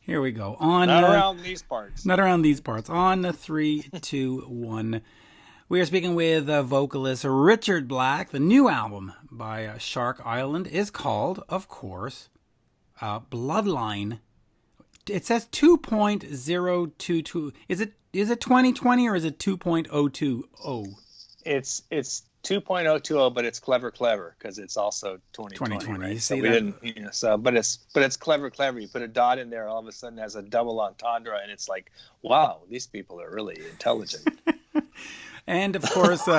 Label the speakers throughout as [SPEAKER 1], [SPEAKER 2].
[SPEAKER 1] Here we go.
[SPEAKER 2] Not around these parts.
[SPEAKER 1] Not around these parts. On the 3, 2, 1. We are speaking with vocalist Richard Black. The new album by Shark Island is called, of course, Bloodline. It says 2.022. Is it 2020 or is it 2.020?
[SPEAKER 2] It's 2.020, but it's clever because it's also 2020. Right?
[SPEAKER 1] You
[SPEAKER 2] so
[SPEAKER 1] see
[SPEAKER 2] we
[SPEAKER 1] that?
[SPEAKER 2] didn't, but it's clever. You put a dot in there, all of a sudden has a double entendre, and it's like, wow, these people are really intelligent.
[SPEAKER 1] And of course,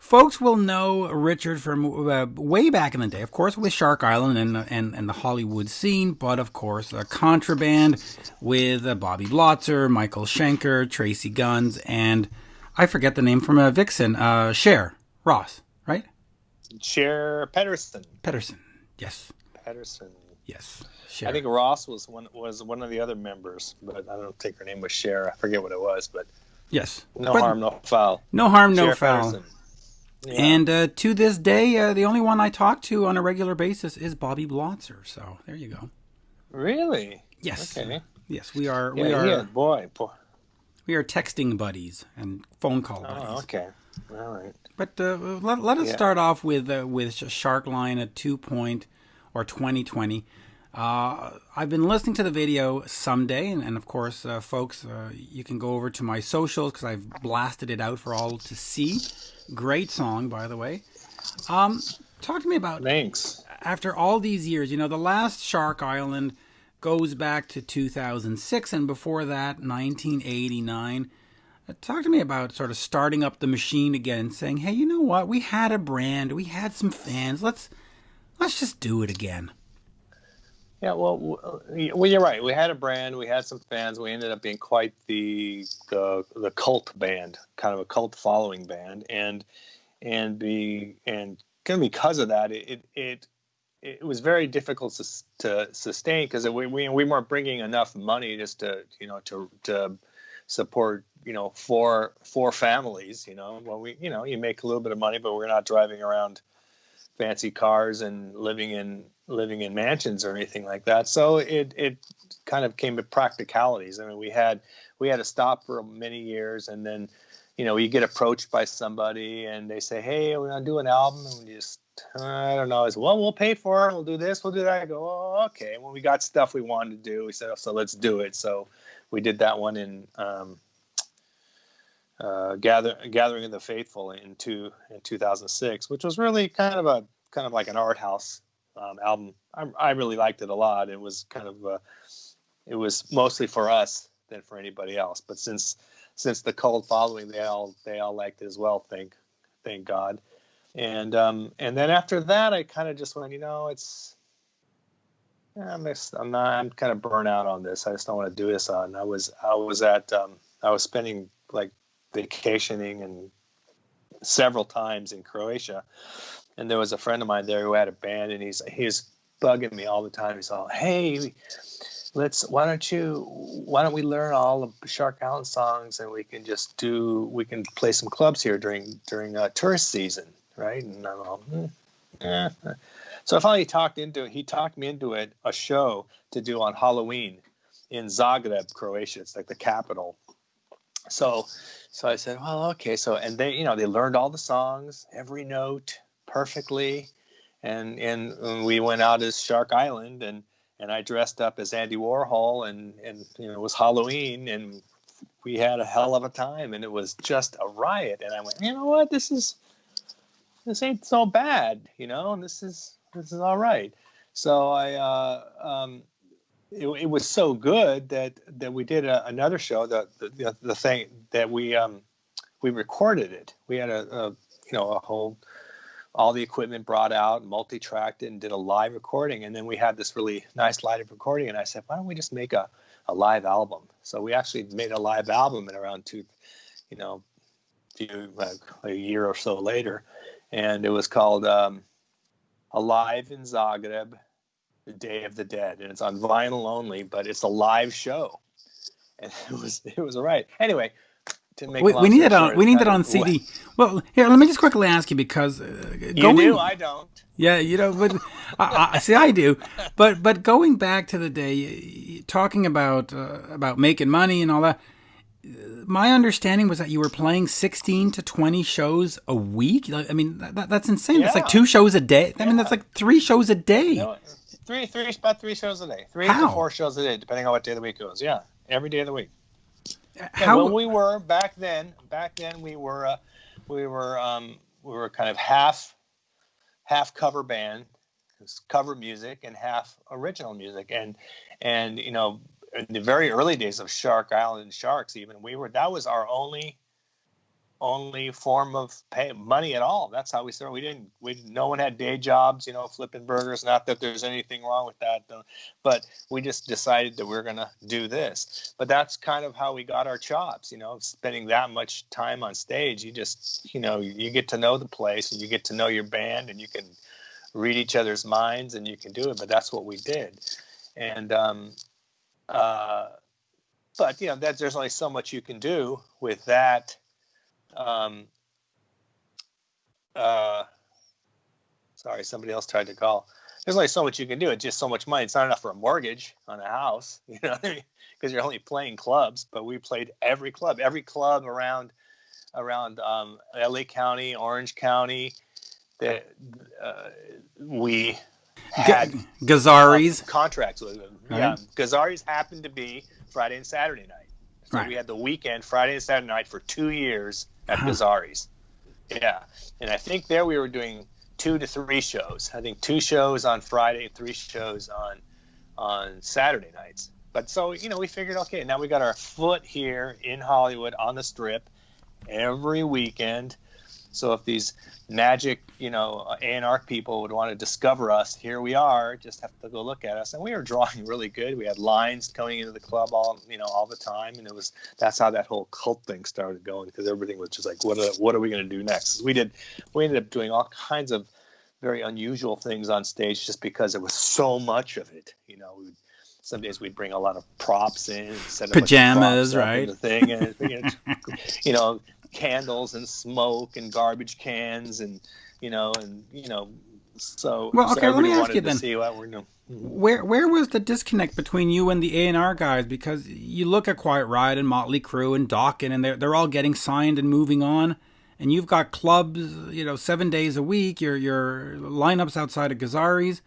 [SPEAKER 1] folks will know Richard from way back in the day, of course, with Shark Island and the Hollywood scene, but of course, Contraband with Bobby Blotzer, Michael Schenker, Tracii Guns, and I forget the name from Vixen, Cher Ross, right?
[SPEAKER 2] Cher Pedersen.
[SPEAKER 1] Yes.
[SPEAKER 2] Pedersen.
[SPEAKER 1] Yes. Cher.
[SPEAKER 2] I think Ross was one of the other members, but I don't think her name was Cher. I forget what it was, but
[SPEAKER 1] yes.
[SPEAKER 2] No harm, no foul.
[SPEAKER 1] No harm, no
[SPEAKER 2] Cher
[SPEAKER 1] foul.
[SPEAKER 2] Yeah.
[SPEAKER 1] And to this day, the only one I talk to on a regular basis is Bobby Blotzer. So there you go.
[SPEAKER 2] Really?
[SPEAKER 1] Yes.
[SPEAKER 2] Okay.
[SPEAKER 1] Yes, we are.
[SPEAKER 2] Boy.
[SPEAKER 1] We are texting buddies and phone call buddies.
[SPEAKER 2] Oh, okay. All right.
[SPEAKER 1] But let us start off with Shark Line at 2020. I've been listening to the video someday, and of course, folks, you can go over to my socials because I've blasted it out for all to see. Great song, by the way. Talk to me about.
[SPEAKER 2] Thanks.
[SPEAKER 1] After all these years, the last Shark Island goes back to 2006, and before that, 1989. Talk to me about sort of starting up the machine again and saying, hey, you know what? We had a brand. We had some fans. Let's just do it again.
[SPEAKER 2] Yeah, well, you're right. We had a brand. We had some fans. We ended up being quite the cult band, kind of a cult following band, and because of that, it was very difficult to sustain because we weren't bringing enough money just to support four families. Well, you make a little bit of money, but we're not driving around fancy cars and living in mansions or anything like that. So it kind of came to practicalities. I mean, we had to stop for many years, and then you get approached by somebody and they say, hey, we're gonna do an album, and we just I don't know. It's, well, we'll pay for it. We'll do this. We'll do that. I go, oh, okay. When we got stuff we wanted to do, we said, oh, so let's do it. So we did that one in Gathering of the Faithful in 2006, which was really kind of like an art house album. I really liked it a lot. It was it was mostly for us than for anybody else. But since the cult following, they all liked it as well. Thank God. And then after that, I kind of just went, I'm kind of burnt out on this. I just don't want to do this on. I was spending like vacationing and several times in Croatia, and there was a friend of mine there who had a band, and he's bugging me all the time. He's all, hey, why don't we learn all of Shark Island songs, and we can play some clubs here during tourist season, right? And I'm all, So I finally he talked me into it, a show to do on Halloween in Zagreb, Croatia. It's like the capital. So I said, well, okay. So, and they learned all the songs, every note perfectly. And we went out as Shark Island, and I dressed up as Andy Warhol, and it was Halloween, and we had a hell of a time, and it was just a riot. And I went, you know what, this ain't so bad, and this is all right. So it was so good that we did another show. The thing that we recorded it. We had a whole, all the equipment brought out, multi-tracked it, and did a live recording. And then we had this really nice live recording. And I said, why don't we just make a live album? So we actually made a live album in around a year or so later. And it was called Alive in Zagreb, The Day of the Dead. And it's on vinyl only, but it's a live show. And it was all right. Anyway, to make a long story short,
[SPEAKER 1] we need that on CD. Well, here, let me just quickly ask you because
[SPEAKER 2] you do, I don't.
[SPEAKER 1] Yeah, but I see, I do. But going back to the day, talking about making money and all that. My understanding was that you were playing 16 to 20 shows a week. I mean, that's insane. That's like 2 shows a day. I mean, that's like 3 shows a day.
[SPEAKER 2] No, about 3 shows a day. 3
[SPEAKER 1] How?
[SPEAKER 2] to 4 shows a day, depending on what day of the week it was. Yeah, every day of the week.
[SPEAKER 1] How?
[SPEAKER 2] When we were back then we were kind of half cover band, cover music, and half original music, and in the very early days of Shark Island and Sharks, even that was our only form of money at all. That's how we started. No one had day jobs, flipping burgers. Not that there's anything wrong with that, but we just decided that we're going to do this. But that's kind of how we got our chops, spending that much time on stage. You just, you get to know the place and you get to know your band and you can read each other's minds and you can do it. But that's what we did. And, but there's only so much you can do with that. Sorry, somebody else tried to call. There's only so much you can do. It's just so much money. It's not enough for a mortgage on a house, because you're only playing clubs. But we played every club around LA County, Orange County. That we had
[SPEAKER 1] Gazzari's
[SPEAKER 2] contracts with them. Right. Yeah, Gazzari's happened to be Friday and Saturday night. So we had the weekend, Friday and Saturday night, for 2 years at Gazzari's. Yeah, and I think there we were doing 2 to 3 shows. I think 2 shows on Friday, 3 shows on Saturday nights. But so we figured, okay, now we got our foot here in Hollywood on the Strip every weekend. So if these magic, A&R people would want to discover us, here we are, just have to go look at us. And we were drawing really good. We had lines coming into the club all the time. And that's how that whole cult thing started going, because everything was just like, what are we going to do next? We ended up doing all kinds of very unusual things on stage just because there was so much of it. Some days we'd bring a lot of props in, set up
[SPEAKER 1] pajamas, right?
[SPEAKER 2] The thing, and candles and smoke and garbage cans and so.
[SPEAKER 1] Well, okay,
[SPEAKER 2] so
[SPEAKER 1] let me ask you
[SPEAKER 2] to
[SPEAKER 1] then.
[SPEAKER 2] See what we're doing.
[SPEAKER 1] Where was the disconnect between you and the A&R guys? Because you look at Quiet Riot and Motley Crue and Dokken, and they're all getting signed and moving on, and you've got clubs, 7 days a week. Your lineups outside of Gazzari's.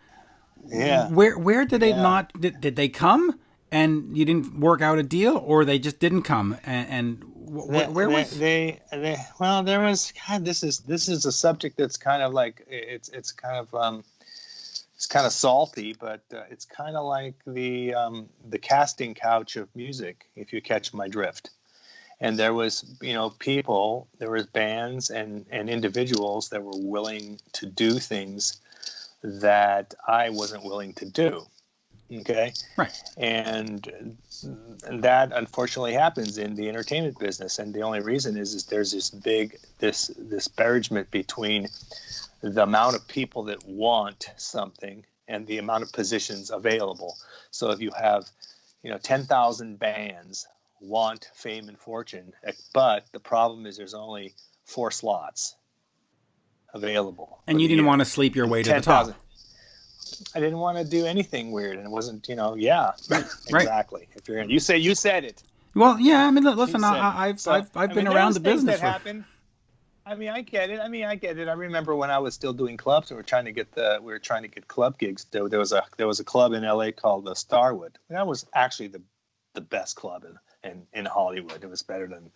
[SPEAKER 2] Yeah.
[SPEAKER 1] Where did they not? Did they come and you didn't work out a deal, or they just didn't come? Where was
[SPEAKER 2] they? Well, there was. God, this is a subject that's kind of like it's kind of salty, but it's kind of like the casting couch of music, if you catch my drift. And there was people, there was bands and individuals that were willing to do things that I wasn't willing to do. Okay.
[SPEAKER 1] Right.
[SPEAKER 2] And that unfortunately happens in the entertainment business. And the only reason is there's this big disparagement between the amount of people that want something and the amount of positions available. So if you have, 10,000 bands want fame and fortune, but the problem is there's only 4 slots available.
[SPEAKER 1] And you didn't want to sleep your way to the top.
[SPEAKER 2] I didn't want to do anything weird, and it wasn't,
[SPEAKER 1] Right.
[SPEAKER 2] Exactly. If you're, you said it.
[SPEAKER 1] Well, yeah. I mean, listen, I've been around the business.
[SPEAKER 2] That happened. I mean, I get it. I remember when I was still doing clubs, and we were trying to get club gigs. There was a club in LA called the Starwood. That was actually the best club in Hollywood. It was better than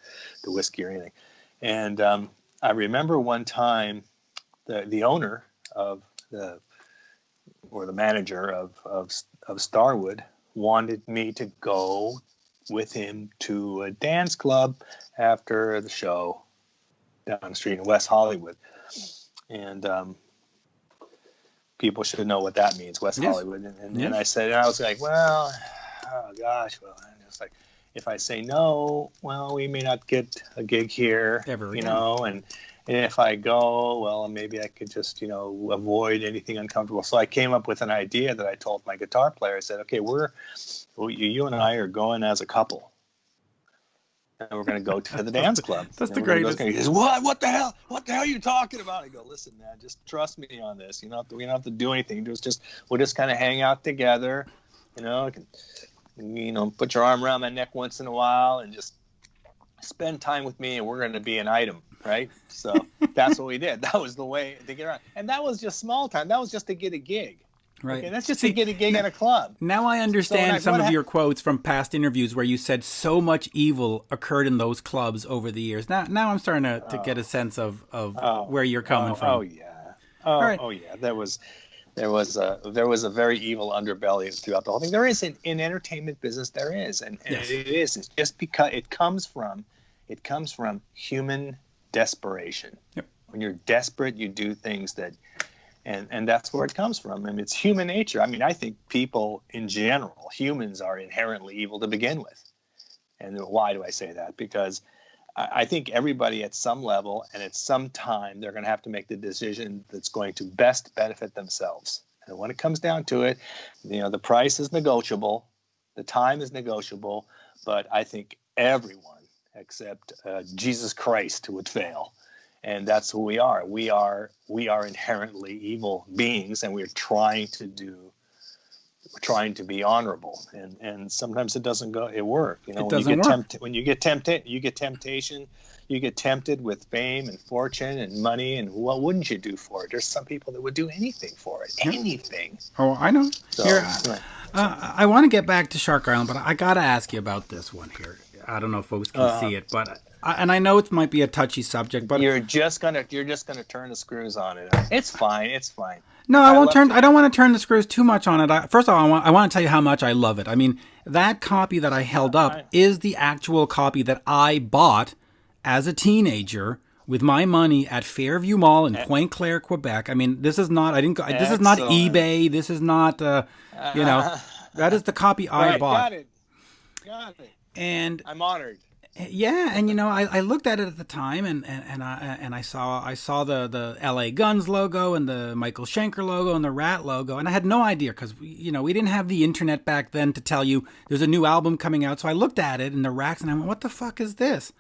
[SPEAKER 2] the Whiskey or anything. And I remember one time the owner of the manager of Starwood wanted me to go with him to a dance club after the show down the street in West Hollywood. And people should know what that means, West Hollywood. And I said, and I was like, well, oh gosh, well, and it's like, if I say no, well, we may not get a gig here, and if I go, well, maybe I could just, avoid anything uncomfortable. So I came up with an idea that I told my guitar player. I said, okay, you and I are going as a couple. and we're going to go to the dance club.
[SPEAKER 1] That's the
[SPEAKER 2] we're gonna
[SPEAKER 1] greatest.
[SPEAKER 2] He goes, what the hell are you talking about? I go, listen, man, just trust me on this. We don't have to do anything. We'll just kind of hang out together, put your arm around my neck once in a while and just spend time with me, and we're going to be an item, right? So that's what we did. That was the way to get around. And that was just small time. That was just to get a gig.
[SPEAKER 1] Right.
[SPEAKER 2] Okay, that's just to get a gig at a club.
[SPEAKER 1] Now I understand some of your quotes from past interviews where you said so much evil occurred in those clubs over the years. Now I'm starting to get a sense of where you're coming from.
[SPEAKER 2] Oh yeah. Oh yeah. There was a very evil underbelly throughout the whole thing. There is in entertainment business. There is, and
[SPEAKER 1] yes.
[SPEAKER 2] It's just because it comes from human desperation.
[SPEAKER 1] Yep.
[SPEAKER 2] When you're desperate, you do things that. And that's where it comes from. I mean, it's human nature. I mean, I think people in general, humans are inherently evil to begin with. And why do I say that? Because I think everybody at some level and at some time, they're going to have to make the decision that's going to best benefit themselves. And when it comes down to it, the price is negotiable, the time is negotiable, but I think everyone except Jesus Christ would fail. And that's who we are. We are inherently evil beings, and we're trying to be honorable. And sometimes it doesn't work. When you get temptation, you get tempted with fame and fortune and money, and what wouldn't you do for it? There's some people that would do anything for it. Anything.
[SPEAKER 1] Oh, I know.
[SPEAKER 2] So,
[SPEAKER 1] here, I want to get back to Shark Island, but I got to ask you about this one here. I don't know if folks can see it, but I know it might be a touchy subject, but
[SPEAKER 2] you're just gonna turn the screws on it. It's fine.
[SPEAKER 1] No, I won't turn. I don't want to turn the screws too much on it. First of all, I want to tell you how much I love it. I mean, that copy that I held up is the actual copy that I bought as a teenager with my money at Fairview Mall in Pointe Claire, Quebec. I mean, this is not. This is not eBay. This is not. That is the copy I bought.
[SPEAKER 2] Got it.
[SPEAKER 1] And
[SPEAKER 2] I'm honored.
[SPEAKER 1] Yeah, and I looked at it at the time, and I saw the L.A. Guns logo and the Michael Schenker logo and the Rat logo, and I had no idea because we didn't have the internet back then to tell you there's a new album coming out. So I looked at it in the racks and I went, "What the fuck is this?"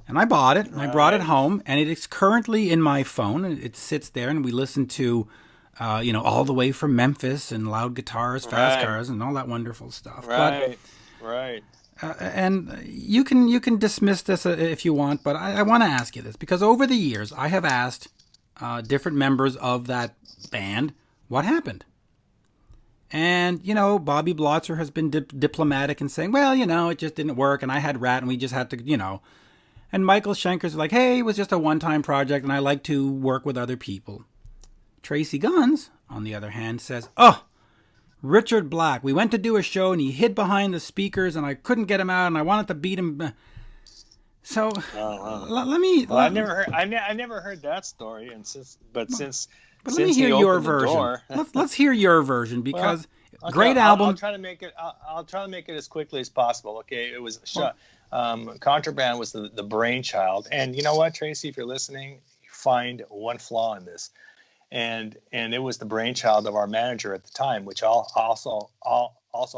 [SPEAKER 1] And I bought it and I brought it home, and it is currently in my phone. And it sits there, and we listen to, all the way from Memphis and loud guitars, fast cars, and all that wonderful stuff.
[SPEAKER 2] Right.
[SPEAKER 1] And you can dismiss this if you want, but I want to ask you this because over the years I have asked different members of that band what happened, and Bobby Blotzer has been diplomatic in saying, well, it just didn't work, and I had Rat, and we just had to, and Michael Schenker's like, hey, it was just a one-time project, and I like to work with other people. Tracii Guns, on the other hand, says, Richard Black, we went to do a show and he hid behind the speakers and I couldn't get him out and I wanted to beat him. So let me.
[SPEAKER 2] Well, I never heard that story, and since
[SPEAKER 1] let me hear your version. Let's hear your version because great album.
[SPEAKER 2] I'll try to make it. I'll try to make it as quickly as possible. Okay, it was Contraband was the brainchild, and you know what, Tracii, if you're listening, you find one flaw in this. And it was the brainchild of our manager at the time, which also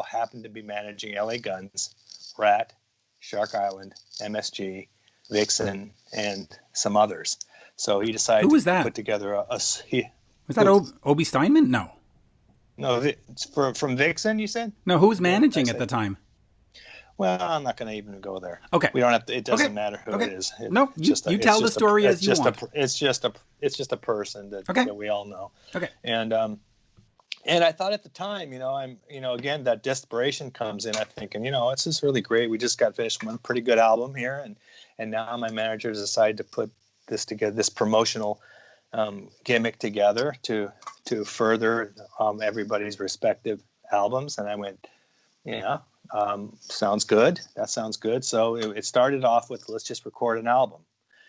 [SPEAKER 2] happened to be managing LA Guns, Rat, Shark Island, MSG, Vixen, and some others. So he decided to put together was
[SPEAKER 1] that Obi Steinman? No,
[SPEAKER 2] it's from Vixen. You said
[SPEAKER 1] no. Who was managing at the time?
[SPEAKER 2] Well, I'm not going to even go there.
[SPEAKER 1] Okay,
[SPEAKER 2] we don't have to. It doesn't matter who it is.
[SPEAKER 1] You tell the story as you want.
[SPEAKER 2] It's just a person that we all know.
[SPEAKER 1] Okay,
[SPEAKER 2] and I thought at the time, again, that desperation comes in. I'm thinking, this is really great. We just got finished one pretty good album here, and now my manager decided to put this together, this promotional gimmick together to further everybody's respective albums. And I went, sounds good. That sounds good. So it started off with, let's just record an album.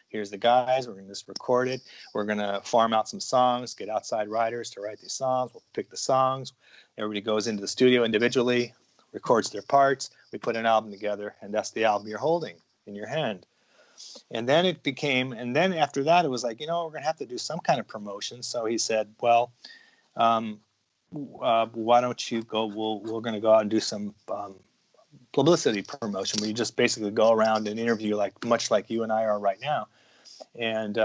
[SPEAKER 2] Here's the guys. We're going to just record it. We're going to farm out some songs, get outside writers to write these songs. We'll pick the songs. Everybody goes into the studio individually, records their parts. We put an album together, and that's the album you're holding in your hand. And then after that, it was like, we're going to have to do some kind of promotion. So he said, well, why don't you go? We're going to go out and do some publicity promotion, where you just basically go around and interview, much like you and I are right now. And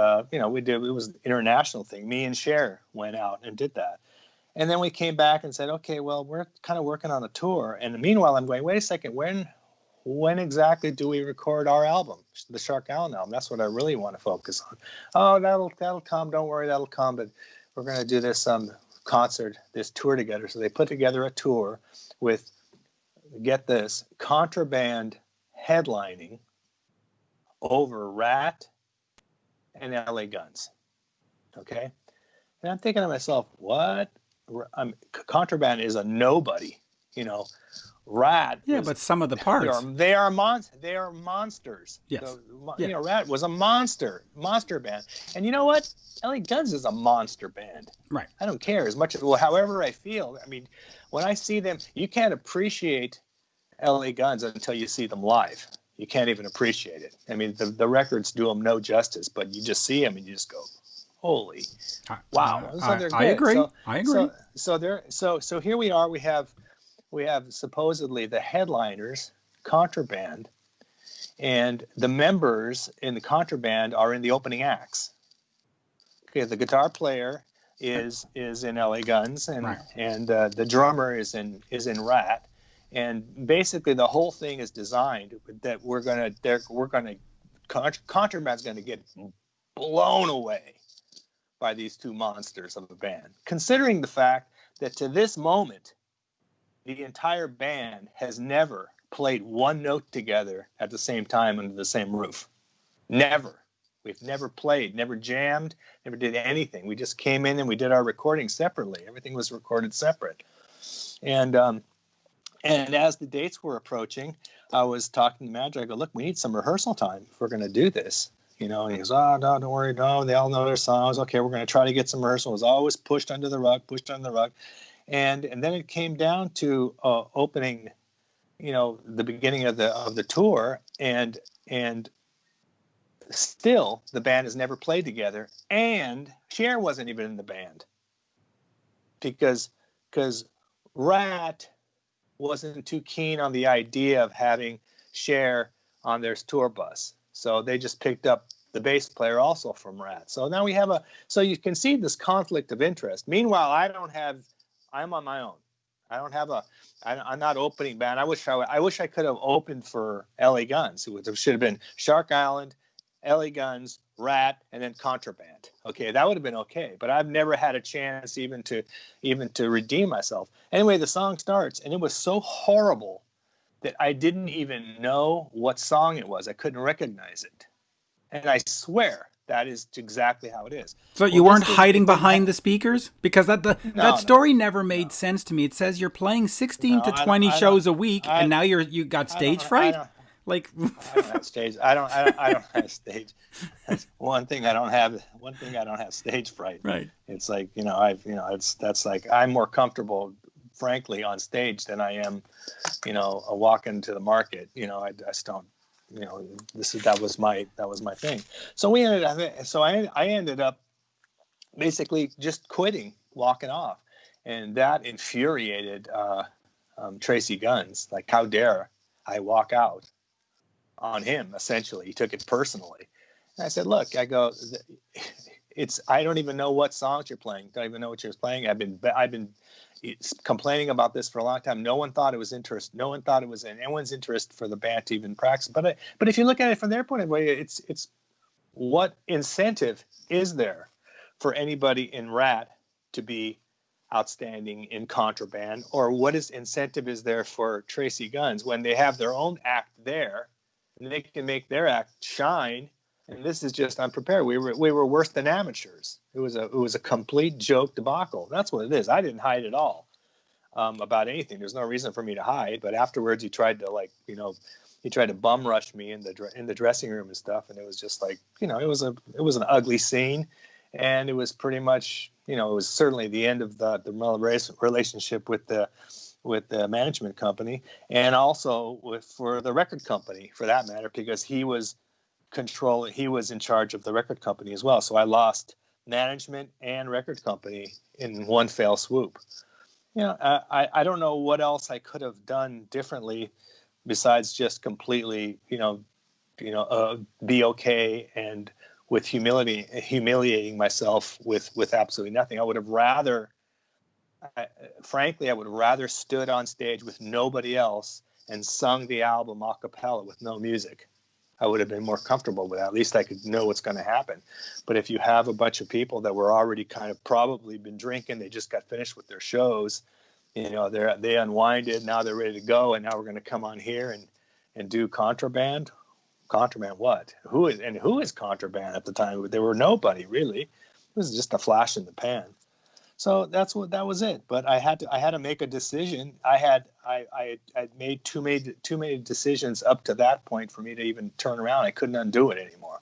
[SPEAKER 2] we did. It was an international thing. Me and Cher went out and did that. And then we came back and said, okay, well, we're kind of working on a tour. And meanwhile, I'm going, wait a second, when exactly do we record our album, the Shark Island album? That's what I really want to focus on. Oh, that'll come. Don't worry, that'll come. But we're going to do this concert, this tour together. So they put together a tour with, get this, Contraband headlining over Rat and LA Guns. Okay? And I'm thinking to myself, what? Contraband is a nobody, Rat.
[SPEAKER 1] Yeah, but some of the parts.
[SPEAKER 2] They are monsters.
[SPEAKER 1] Yes.
[SPEAKER 2] So, Rat was a monster band. And you know what? LA Guns is a monster band.
[SPEAKER 1] Right.
[SPEAKER 2] I don't care as much as, however I feel. I mean, when I see them, you can't appreciate LA Guns until you see them live. You can't even appreciate it. I mean, the records do them no justice, but you just see them and you just go, holy, wow!
[SPEAKER 1] I agree. I agree.
[SPEAKER 2] So here we are. We have supposedly the headliners, Contraband, and the members in the Contraband are in the opening acts. Okay, the guitar player is in LA Guns, and
[SPEAKER 1] right.
[SPEAKER 2] and the drummer is in Rat, and basically the whole thing is designed that Contraband's going to get blown away by these two monsters of a band, considering the fact that to this moment, the entire band has never played one note together at the same time under the same roof. Never. We've never played, never jammed, never did anything. We just came in and we did our recording separately. Everything was recorded separate. And as the dates were approaching, I was talking to the manager. I go, look, we need some rehearsal time if we're going to do this. And he goes, oh, no, don't worry. No, they all know their songs. Okay, we're going to try to get some rehearsal. It was always pushed under the rug. And then it came down to opening, the beginning of the tour. And still, the band has never played together. And Cher wasn't even in the band. Because Rat wasn't too keen on the idea of having Cher on their tour bus. So they just picked up the bass player also from Rat. So now we have so you can see this conflict of interest. Meanwhile, I'm on my own. I'm not opening band. I wish I could have opened for LA Guns. It should have been Shark Island, LA Guns, Rat, and then Contraband. Okay, that would have been okay. But I've never had a chance even to redeem myself. Anyway, the song starts, and it was so horrible that I didn't even know what song it was. I couldn't recognize it. And I swear that is exactly how it is.
[SPEAKER 1] So you weren't hiding behind the speakers? Because that story never made sense to me. It says you're playing 16 to 20 shows a week, and now you got stage fright? I don't
[SPEAKER 2] have stage. I don't have stage. That's one thing I don't have. One thing I don't have stage fright.
[SPEAKER 1] Right.
[SPEAKER 2] It's like, that's like I'm more comfortable, frankly, on stage than I am, a walk into the market. I just don't, that was my thing. So I ended up basically just quitting, walking off. And that infuriated Tracii Guns. Like, how dare I walk out on him, essentially. He took it personally. And I said, look, I don't even know what songs you're playing. Don't even know what you're playing. I've been complaining about this for a long time. No one thought it was interest. No one thought it was in anyone's interest for the band to even practice. But if you look at it from their point of view, it's what incentive is there for anybody in Rat to be outstanding in Contraband, or what incentive is there for Tracii Guns when they have their own act there and they can make their act shine? And this is just unprepared. We were worse than amateurs. It was a complete joke debacle. That's what it is. I didn't hide at all about anything. There's no reason for me to hide. But afterwards, he tried to bum rush me in the dressing room and stuff. And it was just like, it was an ugly scene, and it was pretty much, it was certainly the end of the relationship with the management company, and also for the record company, for that matter, because he was in charge of the record company as well. So I lost management and record company in one fell swoop. I don't know what else I could have done differently, besides just completely, be okay and with humiliating myself with absolutely nothing. I would have rather, frankly, I would have rather stood on stage with nobody else and sung the album a cappella with no music. I would have been more comfortable with that. At least I could know what's going to happen. But if you have a bunch of people that were already kind of probably been drinking, they just got finished with their shows, they unwinded, now they're ready to go, and now we're going to come on here and do Contraband. Contraband what? Who is Contraband at the time? There were nobody really. It was just a flash in the pan. So that was it. But I had to make a decision. I made too many decisions up to that point for me to even turn around. I couldn't undo it anymore.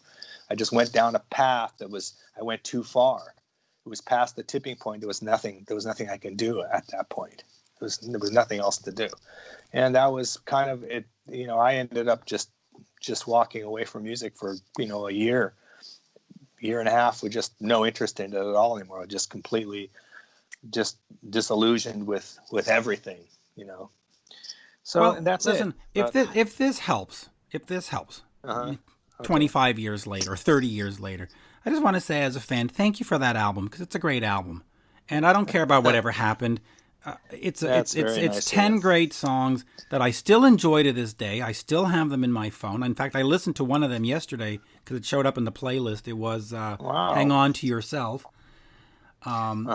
[SPEAKER 2] I just went down a path I went too far. It was past the tipping point. There was nothing I could do at that point. There was nothing else to do. And that was kind of it. I ended up just walking away from music for, a year and a half with just no interest in it at all anymore. Just completely just disillusioned with everything, So
[SPEAKER 1] Well,
[SPEAKER 2] and that's
[SPEAKER 1] listen,
[SPEAKER 2] it.
[SPEAKER 1] if this helps,
[SPEAKER 2] Okay.
[SPEAKER 1] 25 years later or 30 years later, I just want to say as a fan, thank you for that album, because it's a great album. And I don't care about whatever happened. It's 10 great songs that I still enjoy to this day. I still have them in my phone. In fact, I listened to one of them yesterday because it showed up in the playlist. It was
[SPEAKER 2] Wow.
[SPEAKER 1] Hang On to Yourself. And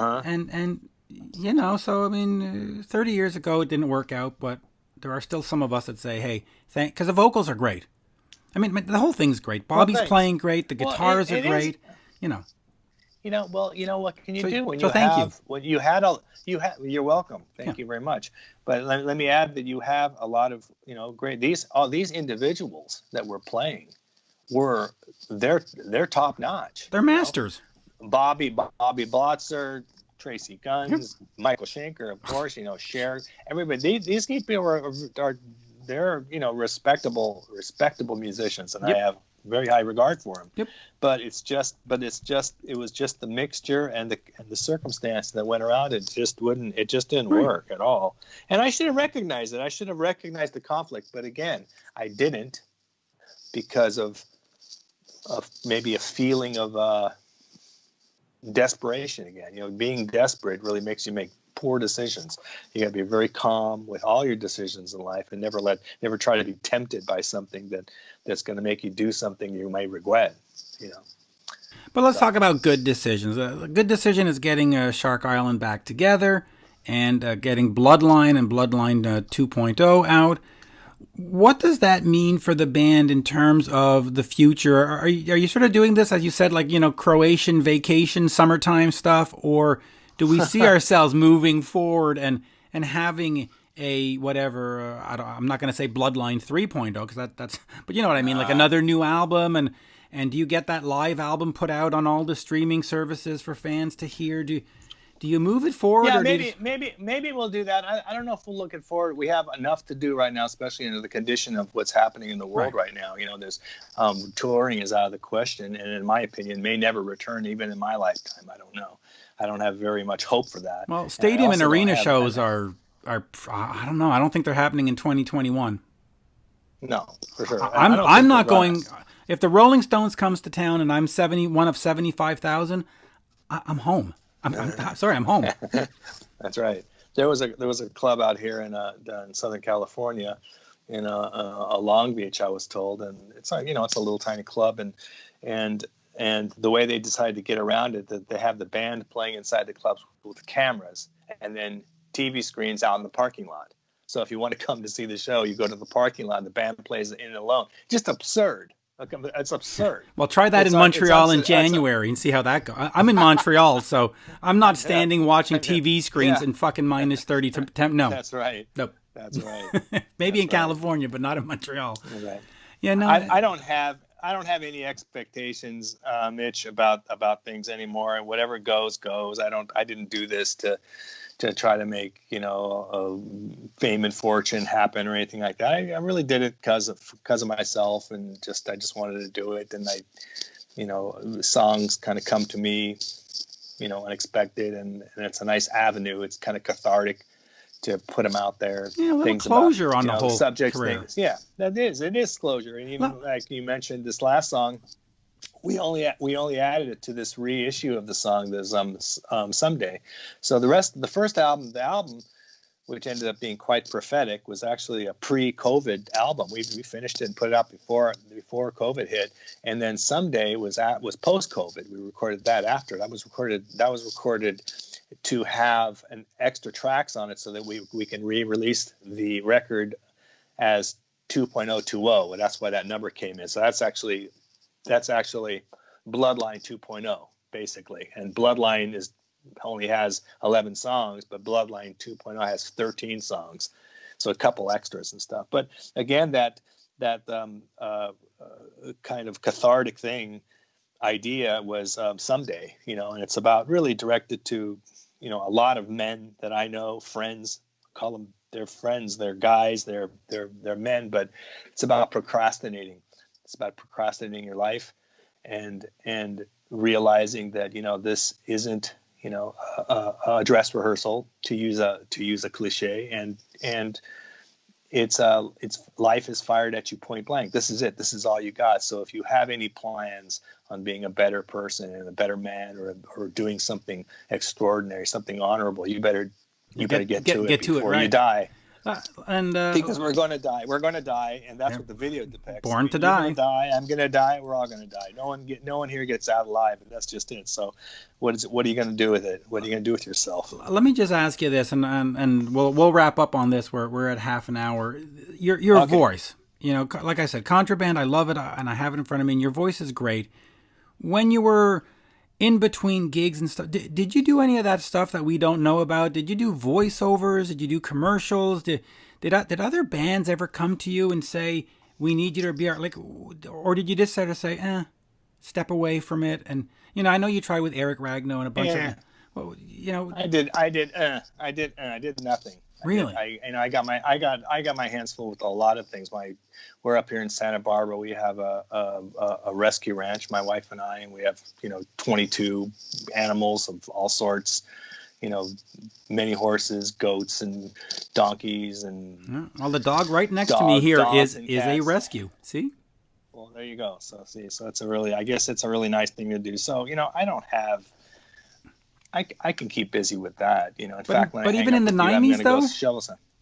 [SPEAKER 1] so I mean, 30 years ago it didn't work out, but there are still some of us that say, hey, because the vocals are great. I mean, the whole thing's great. Bobby's playing great. The guitars are great.
[SPEAKER 2] Well, what can you do when you're welcome. Thank you very much. But let me add that you have a lot of, great, all these individuals that were playing they're top notch.
[SPEAKER 1] They're masters.
[SPEAKER 2] Bobby Blotzer, Tracii Guns, Michael Schenker, of course, Cher, everybody. These people are they're respectable musicians, and I have very high regard for them.
[SPEAKER 1] Yep.
[SPEAKER 2] But it was just the mixture and the circumstance that went around. It just didn't work at all. And I should have recognized it. I should have recognized the conflict, but again, I didn't, because of maybe a feeling of desperation again. Being desperate really makes you make poor decisions. You got to be very calm with all your decisions in life, and never try to be tempted by something that's going to make you do something you might regret.
[SPEAKER 1] But let's talk about good decisions. A good decision is getting Shark Island back together and getting Bloodline and Bloodline 2.0 out. What does that mean for the band in terms of the future? Are you sort of doing this, as you said, like, Croatian vacation, summertime stuff, or do we see ourselves moving forward and having a whatever? I'm not going to say Bloodline 3.0 because that's, but you know what I mean, like another new album, and do you get that live album put out on all the streaming services for fans to hear? Do you move it forward?
[SPEAKER 2] Yeah,
[SPEAKER 1] or
[SPEAKER 2] maybe we'll do that. I don't know if we'll look it forward. We have enough to do right now, especially in the condition of what's happening in the world right now. There's touring is out of the question, and in my opinion, may never return even in my lifetime. I don't know. I don't have very much hope for that.
[SPEAKER 1] Well, stadium and arena shows are I don't know. I don't think they're happening in 2021.
[SPEAKER 2] No, for sure.
[SPEAKER 1] I'm not going. If the Rolling Stones comes to town and I'm one of 75,000, I'm home. I'm sorry, I'm home.
[SPEAKER 2] That's right. There was a club out here in Southern California, in a Long Beach, I was told, and it's like, it's a little tiny club, and the way they decided to get around it, that they have the band playing inside the clubs with cameras and then TV screens out in the parking lot. So if you want to come to see the show, you go to the parking lot and the band plays in alone. Just absurd. It's absurd.
[SPEAKER 1] Well, try that in Montreal in January and see how that goes. I'm in Montreal, so I'm not standing watching TV screens in fucking minus 30 temp. No.
[SPEAKER 2] That's right.
[SPEAKER 1] Nope.
[SPEAKER 2] That's right.
[SPEAKER 1] Maybe in California, but not in Montreal.
[SPEAKER 2] Right.
[SPEAKER 1] Yeah, no.
[SPEAKER 2] I don't have any expectations, Mitch, about things anymore. And whatever goes. I didn't do this to try to make fame and fortune happen or anything like that. I really did it because of myself, and I just wanted to do it. And songs kind of come to me, unexpected, and it's a nice avenue. It's kind of cathartic to put them out there.
[SPEAKER 1] Yeah, a little
[SPEAKER 2] Things
[SPEAKER 1] closure
[SPEAKER 2] about,
[SPEAKER 1] on the whole
[SPEAKER 2] subjects,
[SPEAKER 1] career.
[SPEAKER 2] things. Yeah, it is closure. And even like you mentioned, this last song, we only added it to this reissue of the song, this Someday. So the first album, which ended up being quite prophetic, was actually a pre-COVID album. We finished it and put it out before COVID hit, and then Someday was post-COVID. We recorded that after. That was recorded to have an extra tracks on it so that we can re-release the record as 2.020. And that's why that number came in. So that's actually Bloodline 2.0 basically, and Bloodline only has 11 songs, but Bloodline 2.0 has 13 songs, so a couple extras and stuff. But again, that kind of cathartic idea was Someday, and it's about really directed to, a lot of men that I know, friends, call them their friends, they're guys, they're men, but it's about procrastinating. It's about procrastinating your life and realizing that, this isn't, a dress rehearsal, to use a cliche, and it's life is fired at you point blank. This is it. This is all you got. So if you have any plans on being a better person and a better man, or doing something extraordinary, something honorable, you better get to it before you die. Because we're going to die. We're going to die, and that's what the video depicts.
[SPEAKER 1] Born to die.
[SPEAKER 2] You're gonna die. I'm going to die. We're all going to die. No one here gets out alive, and that's just it. So, what are you going to do with it? What are you going to do with yourself?
[SPEAKER 1] Let me just ask you this, and we'll wrap up on this. We're at half an hour. Your voice, like I said, Contraband. I love it, and I have it in front of me. And your voice is great. When you were in between gigs and stuff, did you do any of that stuff that we don't know about? Did you do voiceovers? Did you do commercials? Did other bands ever come to you and say, we need you to be like, or did you just sort of say, step away from it? And, I know you tried with Eric Ragno and a bunch of,
[SPEAKER 2] I did nothing.
[SPEAKER 1] Really?
[SPEAKER 2] I got my hands full with a lot of things. We're up here in Santa Barbara. We have a rescue ranch, my wife and I, and we have 22 animals of all sorts. Many horses, goats, and donkeys, and
[SPEAKER 1] well, the dog right next to me here is a rescue. See?
[SPEAKER 2] Well, there you go. So it's I guess it's a really nice thing to do. So I don't have. I can keep busy with that, In fact, when
[SPEAKER 1] even in the 90s, though,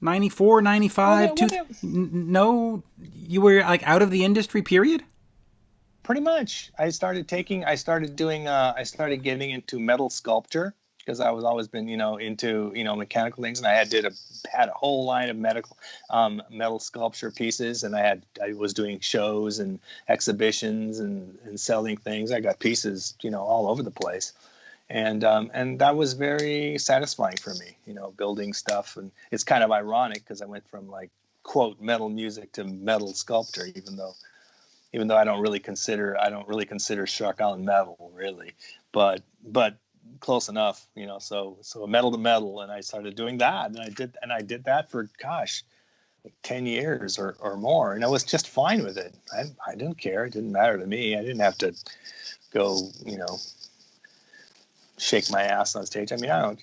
[SPEAKER 1] 94, 95, no, you were like out of the industry, period?
[SPEAKER 2] Pretty much. I started getting into metal sculpture, because I was always been, into, mechanical things. And I had a whole line of metal sculpture pieces. And I was doing shows and exhibitions and selling things. I got pieces, all over the place. And that was very satisfying for me, building stuff. And it's kind of ironic because I went from like, quote, metal music to metal sculptor, even though I don't really consider Shark Island metal, really, but close enough, so metal to metal. And I started doing that, and I did that for, gosh, like 10 years or more. And I was just fine with it. I didn't care. It didn't matter to me. I didn't have to go, shake my ass on stage. I mean, I don't,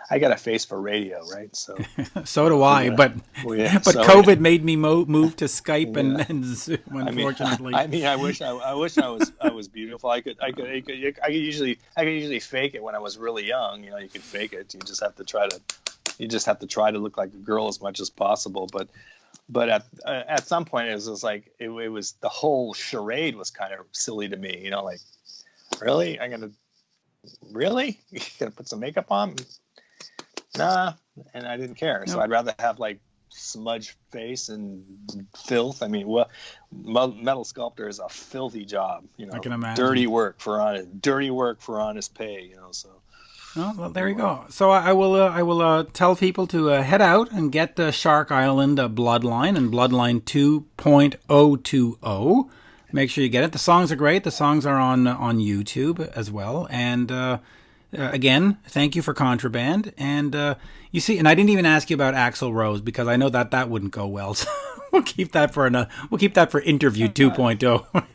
[SPEAKER 2] I got a face for radio, right? So,
[SPEAKER 1] so do I. But COVID made me move to Skype and Zoom. Unfortunately,
[SPEAKER 2] I wish I was beautiful. I could usually fake it when I was really young. You could fake it. You just have to try to look like a girl as much as possible. But at some point, it was like it was the whole charade was kind of silly to me. Like, really, Really? You gonna put some makeup on? Nah, and I didn't care. So I'd rather have like smudge face and filth. I mean, metal sculptor is a filthy job.
[SPEAKER 1] I can imagine.
[SPEAKER 2] Dirty work for honest pay. So.
[SPEAKER 1] Oh, well, there you go. So I will tell people to head out and get the Shark Island Bloodline and Bloodline 2.020. Make sure you get it. The songs are great. The songs are on YouTube as well. And again, thank you for Contraband. And you see, and I didn't even ask you about Axl Rose because I know that wouldn't go well. So we'll keep that for interview 2.0.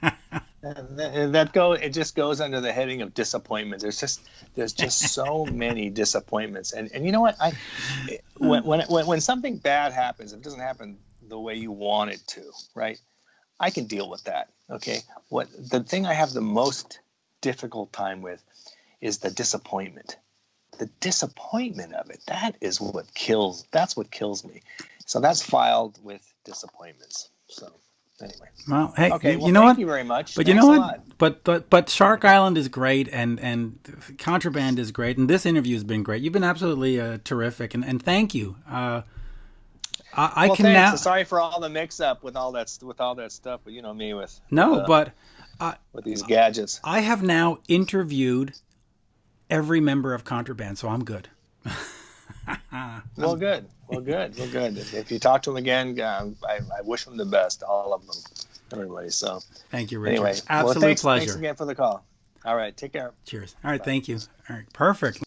[SPEAKER 2] It just goes under the heading of disappointment. There's just so many disappointments, and you know what, when something bad happens, it doesn't happen the way you want it to, right? I can deal with that. Okay, the thing I have the most difficult time with is the disappointment. The disappointment of it, that's what kills me. So that's filed with disappointments. So anyway.
[SPEAKER 1] Well, hey,
[SPEAKER 2] okay,
[SPEAKER 1] you know
[SPEAKER 2] thank
[SPEAKER 1] what?
[SPEAKER 2] you very much.
[SPEAKER 1] But
[SPEAKER 2] Thanks
[SPEAKER 1] you know
[SPEAKER 2] a
[SPEAKER 1] what?
[SPEAKER 2] lot.
[SPEAKER 1] But Shark Island is great, and Contraband is great, and this interview has been great. You've been absolutely terrific, and thank you. I
[SPEAKER 2] Well,
[SPEAKER 1] can
[SPEAKER 2] thanks.
[SPEAKER 1] now.
[SPEAKER 2] Sorry for all the mix-up with all that stuff, but you know me with these gadgets.
[SPEAKER 1] I have now interviewed every member of Contraband, so I'm good.
[SPEAKER 2] Well, good. If you talk to them again, I wish them the best, all of them, everybody. So
[SPEAKER 1] thank you, Richard.
[SPEAKER 2] Anyway,
[SPEAKER 1] Absolute pleasure.
[SPEAKER 2] Thanks again for the call. All right, take care.
[SPEAKER 1] Cheers. All right, Thank you. All right, perfect.